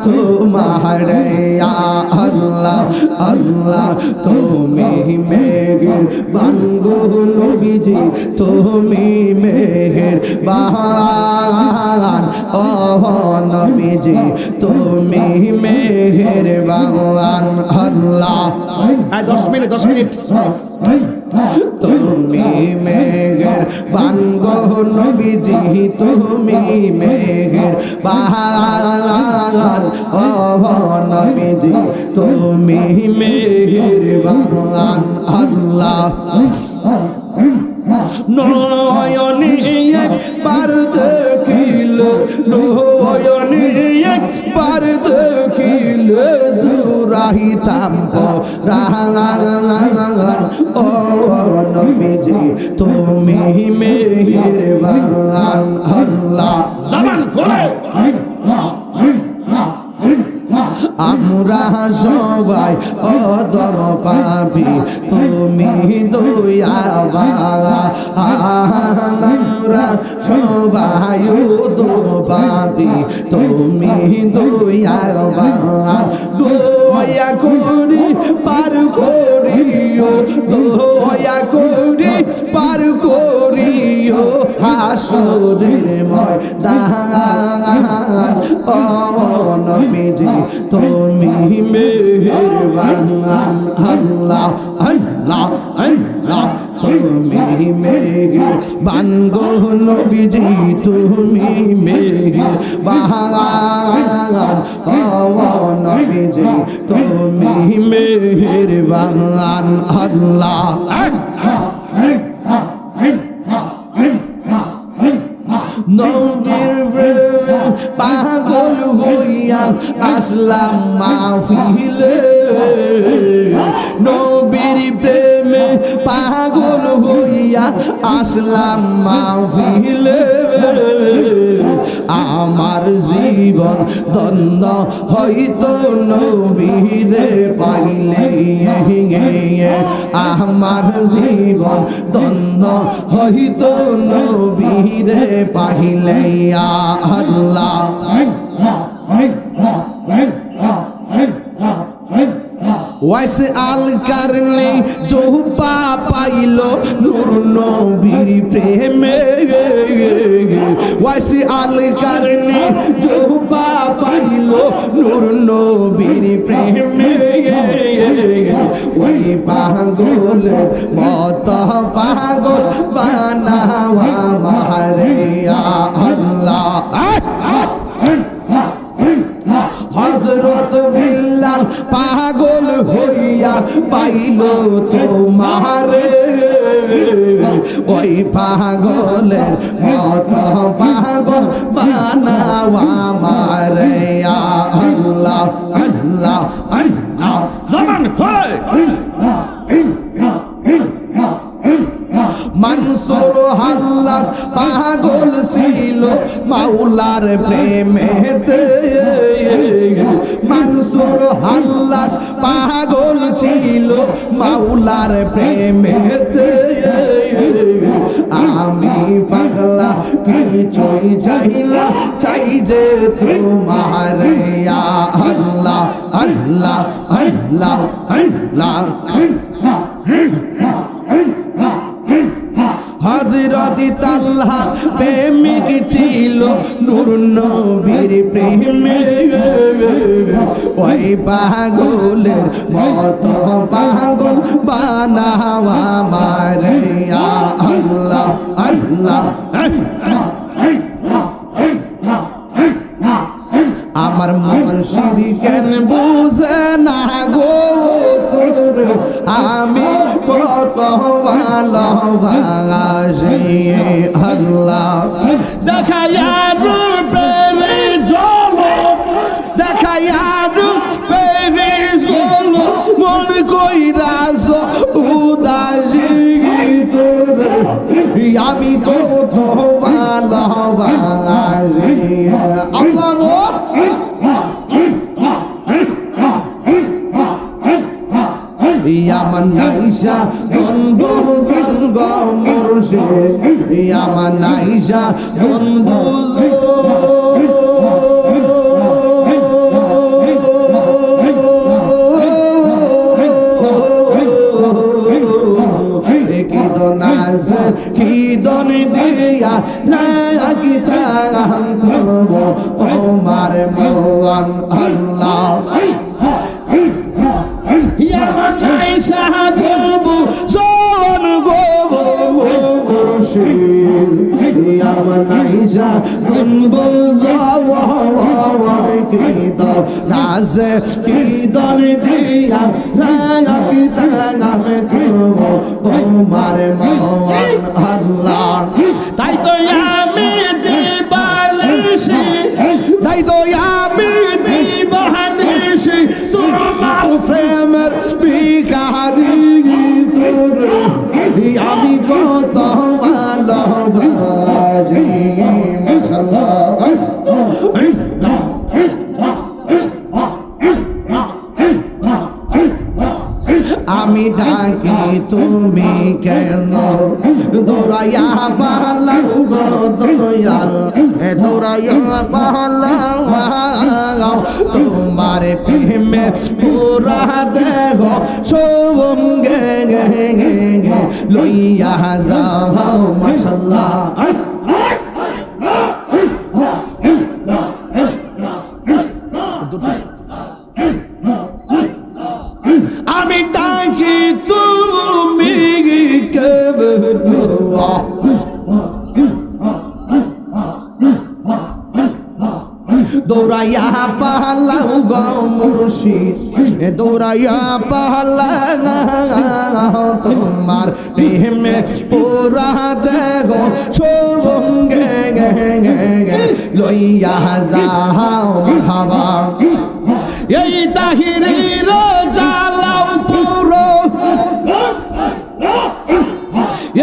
তোমার আল্লাহ আল্লাহ তুমি মেহেরবান গো নবীজি তুমি মেহেরবান ও নবীজি তুমি মেহেরবান আল্লাহ 10 মিনিট তুমি মেহেরবান গো নবীজি তুমি মেহেরবান ও নবীজি তুমি মেহেরবান আল্লাহ নয়নে একবার দেখিলে নয়নে একবার দেখিলে জুরাইতাম পরাণ ও নবীজি তুমি মেহেরবান আল্লাহ জবান খোলে আমরা সবাই অদর পাবি তুমি দয়াবান আমরা সবাই অদর পাবি তুমি দয়াবান দয়া করি পার করিও দয়া করি পার করিও হাসরের ময়দান ও নবীজি তুমি মেহেরবান আল্লাহ আল্লাহ আল্লাহ তুমি মেহেরবান গো নবীজি তুমি মেহেরবান ও নবীজি তুমি মেহেরবান আল্লাহ নবীর প্রেমে পাগল হইয়া আসলাম মাহফিলে নবীর প্রেমে পাগল হইয়া আসলাম মাহফিলে আমার জীবন ধন্য হইতো নবীরে পাইলে আমার জীবন ধন্য হইতো নবীরে পাইলে আল্লাহ ওয়াইসে আল কারনে জোপা পাইলো নূর নবীর প্রেমে ওয়াইসে আল কারনে জোপা পাইলো নূর নবীর প্রেমে ওই পাগল মত পাগল বানাওয়া মারে আল্লাহ হযরত বিল্লাল পাগল হইয়া পাইল তোমারে ওই পাগলের মত পাগল বানাওয়া মারে আল্লাহ আল্লাহ আল্লাহ জবান খোলে মনসুর হাল্লাস পাগল ছিল মাওলার প্রেমেতে মনসুর হাল্লাস পাগল ছিল মাওলার প্রেমেতে আমি পাগলা কিছুই চাইলা চাই যে তোমার আল্লাহ আল্লাহ আল্লাহ আল্লাহ হযরত তালহা প্রেমিক ছিল নূর নবীর প্রেমে ওই পাগলের মত পাগল বানাওয়া মারে আল্লাহ আল্লাহ আমার মুর্শিদ কেন বুঝে না গো আমি কত ভালোবাসি আল্লাহ দেখায়া রূপে জলো দেখায়া রূপে জলো মন কইরাস উদাসী তোরে আমি কত ভালোবাসি আল্লাহ আমার নাইসা বন্ধু সঙ্গ মুর্শিদ আমার নাইসা বন্ধু কি দন দিয়া রাখিতাম তবু তোমার মন আল্লাহ আমার নাই সাহায্য জন গো আমার নাইজা কি তো নাজে কি দন দিয়া রাখিতাম তবু তোমার মন আল্লাহ তাই তো আমি দিবানিশি তাই তো আমি দিবানিশি তোমার প্রেমের ভিখারি তোরে আমি কত ভালোবাসি মাশাআল্লাহ আমি ডাকি তুমি কেন দৌড়াইয়া পালাও গো দয়াল দৌড়াইয়া পালাও তোমার প্রেমে পুরা দেহ সঙ্গে লইয়া যাও মাশাআল্লাহ আমি ডাকি তুমি দৌড়াইয়া পালাও গো মুর্শিদ দৌড়াইয়া পালাও তোমার প্রেমে পুরা দেহ সঙ্গে লইয়া যাও হাওয়া এই তাহিরির জালাও পুরো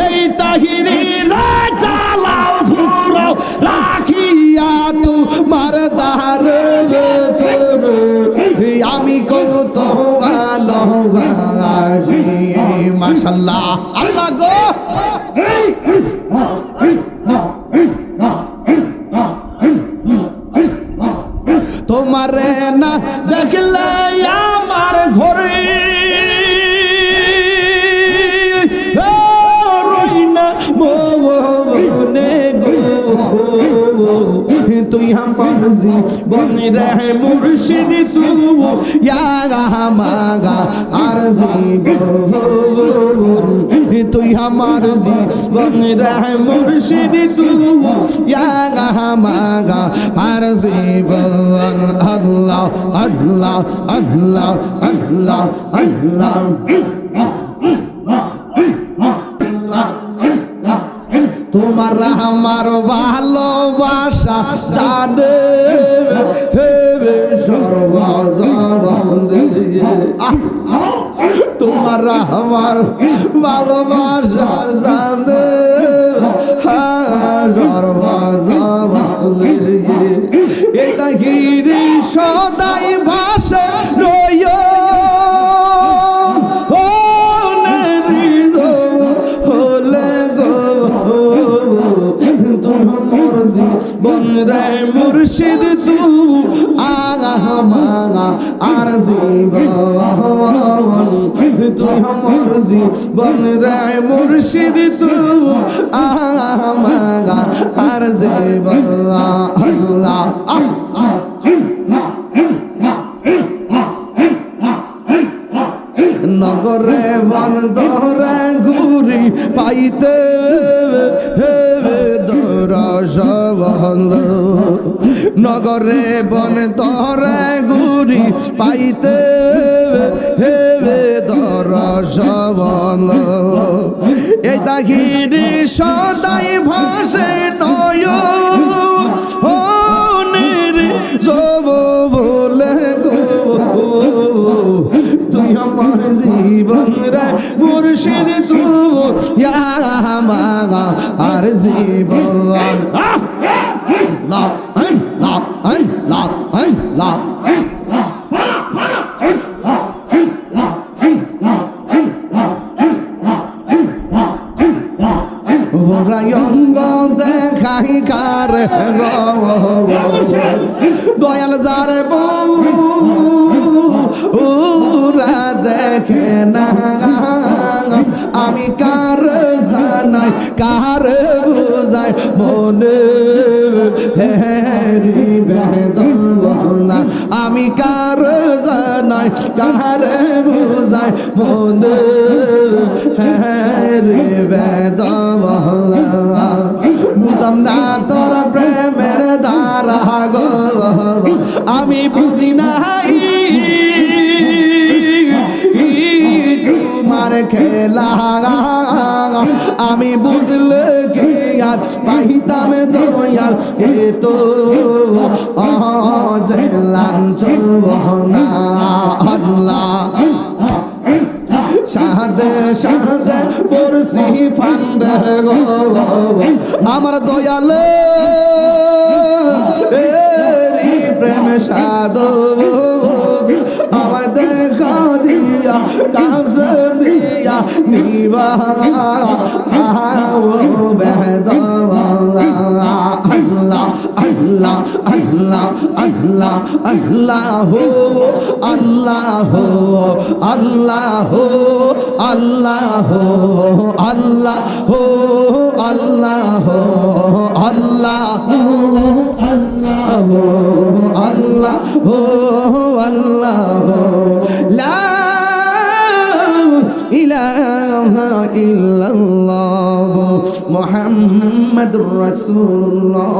এই তাহিরির জালাও পুরো রাখিয়া তোমার দারে আমি কত ভালোবাসি মাশাআল্লাহ আল্লাহ গো তোমার না দেখলে আমার ঘরে রইনা মনে গো তুই আমার জীবন রে মুর্শিদ তু মাগা আর জীবন তুই আমার জীবন রে মুর্শিদ তু মাগা আর জীবন আল্লাহ আল্লাহ আল্লাহ আল্লাহ আল্লাহ তোমার আমার ভালোবাসা জানে তোমার আমার ভালোবাসা জানে এটা গিরি সদাই ভাষা রয় বনরে মুর্শিদ তু মাগা আর জীবন তুই আমার জীবন রে মুর্শিদ তু মাগা আর জীবন আল্লাহ নগরে বন্দরে ঘুরি পাইতে নগরে বন দরে ঘুরি পাইতে দরসবল এই তাহিরি সদাই ভাসে নয় জব বলে গো তুই আমার জীবন রে মুর্শিদ তু মাগা আর জীবন লা লা লা লা ভরায়ঙ্গ দেখাই কার দয়াল যার বউরা দেখে না আমি কার জানাই কার বুঝাই মনে হেরি বেদনা আমি কার জানাই কার বুঝাই মনে হেরি বেদনা বুঝলাম না তোর প্রেমের দ্বারা গো আমি বুঝি নাই তোমার খেলা আমি বুঝলে কি আর পাইতাম দয়াল এ তো লাঞ্ছন না আল্লাহ সাথে সাথে পড়ছি ফান্দে গো আমার দয়াল প্রেম সাধু আমার দেখা দিয়া কাছে দিয়া নিবা বেদনা আল্লাহ আল্লাহ আল্লাহ আল্লাহ আল্লাহ আল্লাহ আল্লাহ আল্লাহ আল্লাহ আল্লাহ আল্লাহ আল্লাহ আল্লাহ লা ইলাহা ইল্লাল্লাহ মুহাম্মাদুর রাসূলুল্লাহ